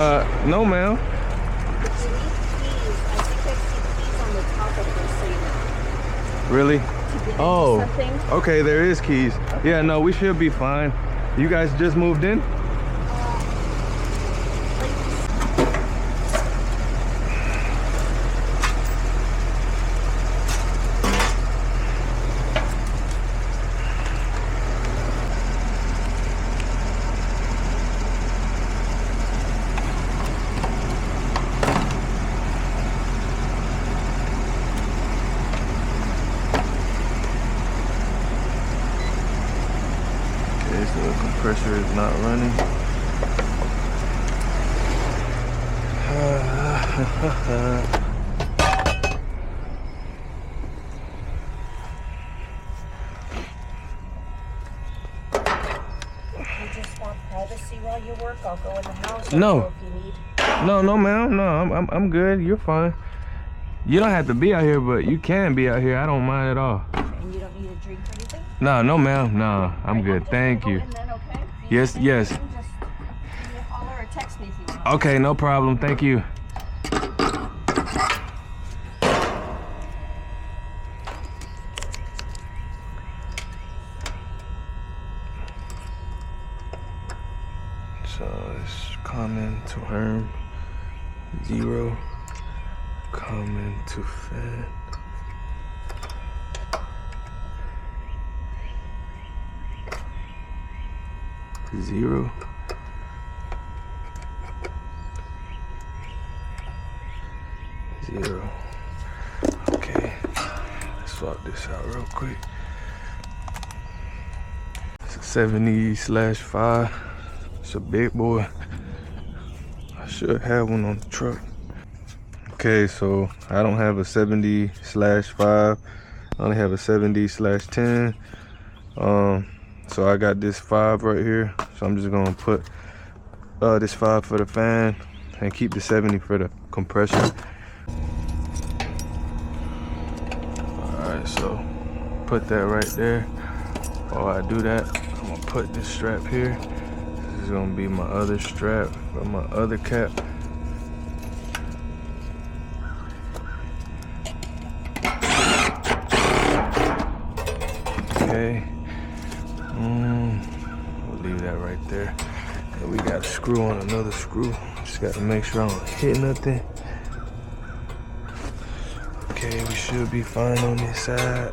No, ma'am. You need keys. I think I see keys on the top of this thing. Really? To get into Oh, something. okay, there is keys. Okay. Yeah, no, we should be fine. You guys just moved in? Okay, so the compressor is not running. You just want privacy while you work? I'll go in the house. No. If you need. No, ma'am. No, I'm good. You're fine. You don't have to be out here, but you can be out here. I don't mind at all. And you don't need a drink or anything? No, ma'am. No, I'm good. Thank you. Go in then, okay? Yes, yes. Just give me a holler or text me if you want. Okay, no problem. Thank you. So it's common to Herm, 0, common to fan. Zero. Zero. Okay, let's swap this out real quick. It's a 70/5. It's a big boy. I should have one on the truck. Okay, so I don't have a 70/5. I only have a 70/10. So I got this 5 right here. So I'm just gonna put this 5 for the fan and keep the 70 for the compressor. Alright, so put that right there. While I do that, I'm gonna put this strap here. This is gonna be my other strap for my other cap. Okay. We'll leave that right there. And we got a screw on another screw. Just gotta make sure I don't hit nothing. Okay, we should be fine on this side.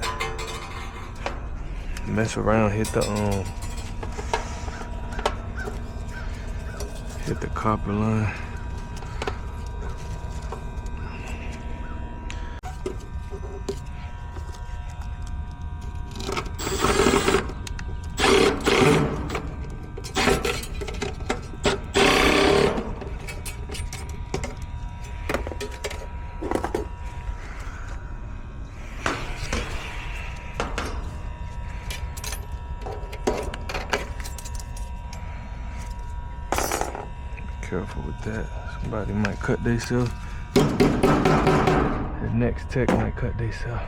Mess around, hit the copper line. Careful with that. Somebody might cut themselves. The next tech might cut themselves.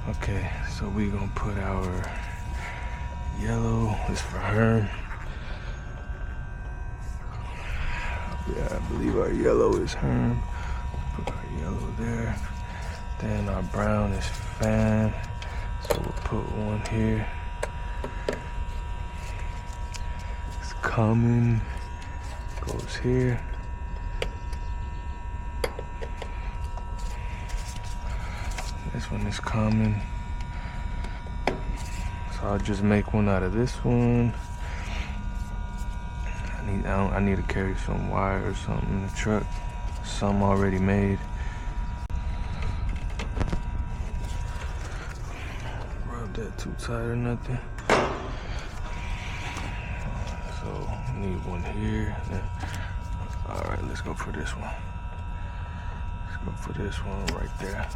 Okay, so we gonna put our yellow. It's for her. Yeah, I believe our yellow is her. Put our yellow there. Then our brown is fan. So we'll put one here. It's common. Goes here. This one is common. So I'll just make one out of this one. I need to carry some wire or something in the truck. Some already made. Rub that too tight or nothing. So need one here. All right, let's go for this one. Let's go for this one right there.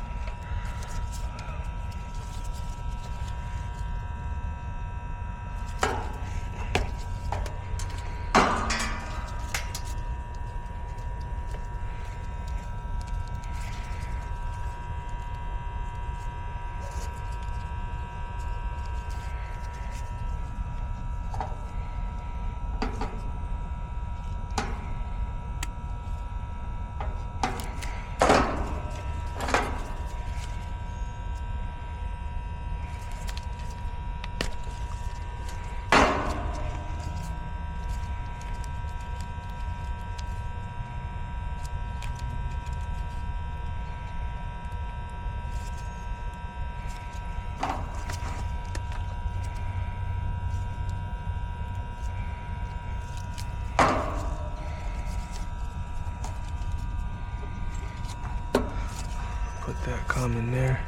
put that common there.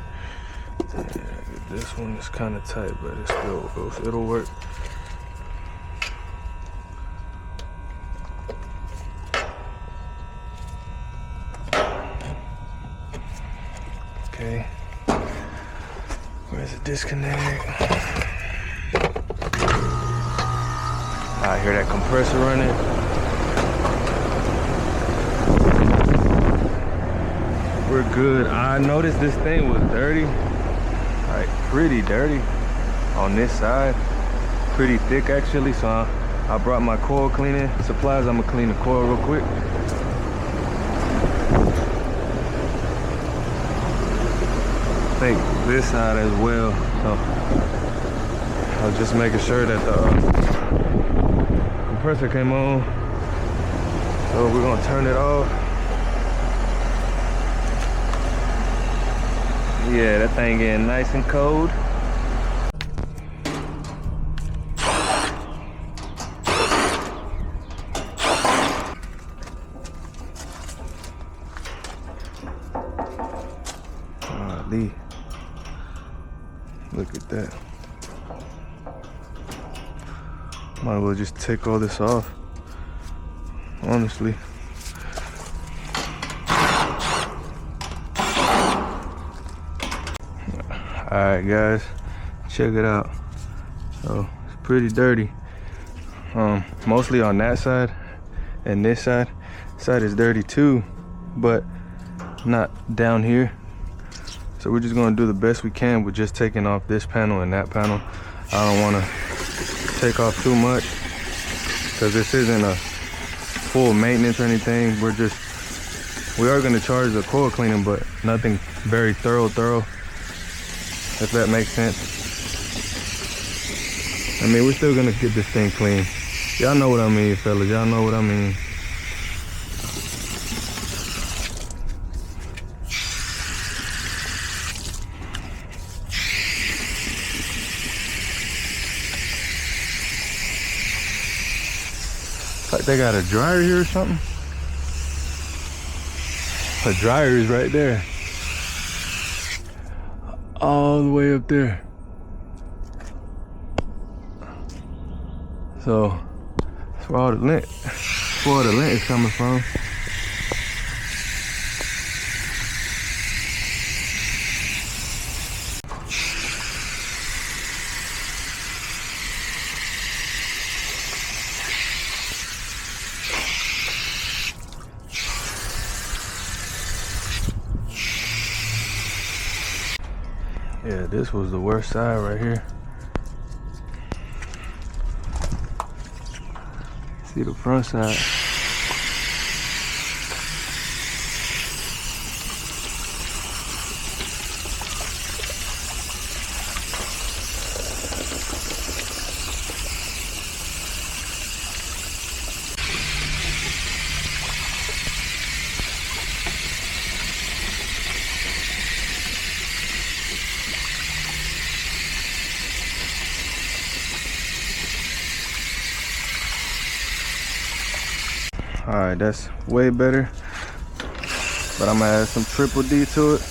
This one is kind of tight, but it still goes. It'll work. Okay. Where's the disconnect? I hear that compressor running. We're good. I noticed this thing was dirty. Like pretty dirty on this side. Pretty thick actually. So I brought my coil cleaning supplies. I'm gonna clean the coil real quick. I think this side as well. So I was just making sure that the compressor came on. So we're gonna turn it off. Yeah, that thing getting nice and cold. Golly. Look at that. Might as well just take all this off, honestly. Alright guys, check it out. So it's pretty dirty. Mostly on that side and this side. This side is dirty too, but not down here. So we're just gonna do the best we can with just taking off this panel and that panel. I don't wanna take off too much because this isn't a full maintenance or anything. We are gonna charge the coil cleaning, but nothing very thorough, if that makes sense. I mean, we're still gonna get this thing clean. Y'all know what I mean, fellas. Y'all know what I mean. Like they got a dryer here or something. A dryer is right there. All the way up there. So that's where all the lint is coming from. Yeah, this was the worst side right here. See the front side. All right, that's way better, but I'm gonna add some triple D to it.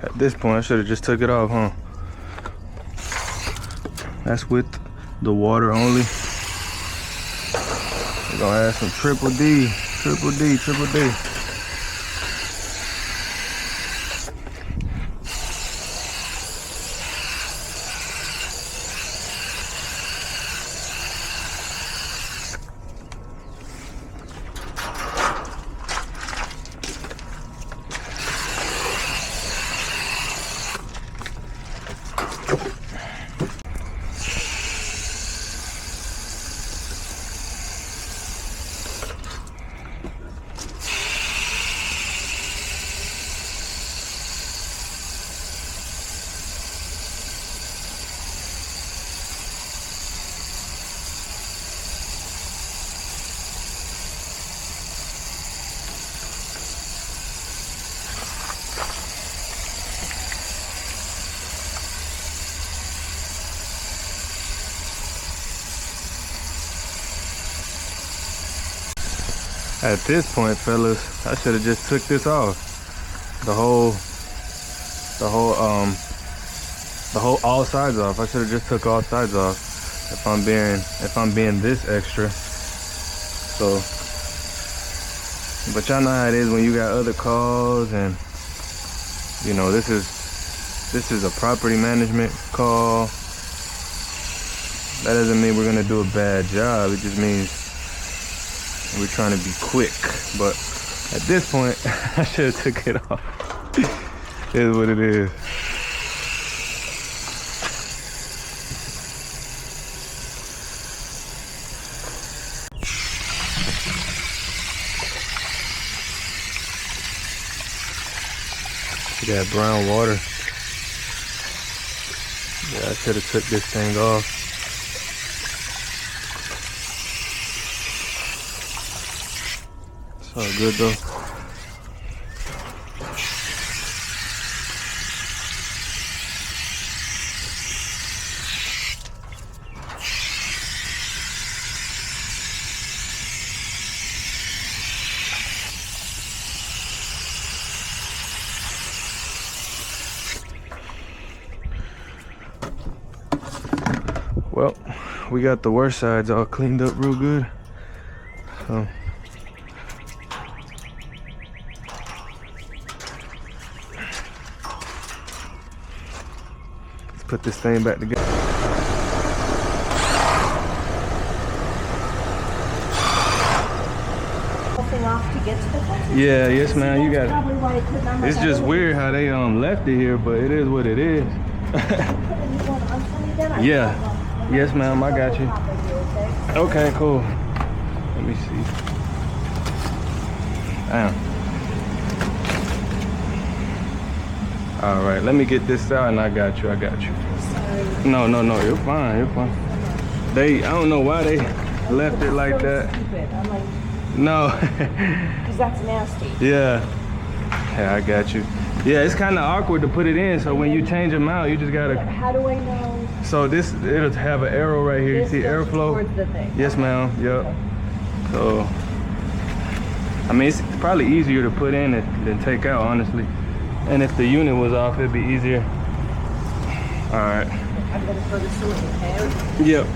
At this point, I should have just took it off, huh? That's with the water only. We're gonna add some triple D. At this point, fellas, I should have just took this off. The whole all sides off. I should have just took all sides off if I'm being this extra. So, but y'all know how it is when you got other calls, and you know this is a property management call. That doesn't mean we're gonna do a bad job. It just means we're trying to be quick. But at this point, I should have took it off. It is what it is. You got brown water. Yeah, I should have took this thing off. It's all good though. Well, we got the worst sides all cleaned up real good. So let's put this thing back together. Off to get to the country. Yeah, yes ma'am, you got Probably why it couldn't on it. It's my just other weird how they left it here, but it is what it is. Yeah. Yes ma'am, I got you. Okay, cool. Let me see. Damn. All right, let me get this out and I got you. Sorry. No, you're fine, you're fine. I don't know why they left it like that. Stupid. I'm like, no. because that's nasty. Yeah, I got you. Yeah, it's kind of awkward to put it in, so when you change them out, you just gotta. How do I know? So it'll have an arrow right here. You see airflow? Towards the thing. Yes, ma'am. Yep. So, I mean, it's probably easier to put in than take out, honestly. And if the unit was off, it'd be easier. All right. I'm gonna throw this in the pan. Yep.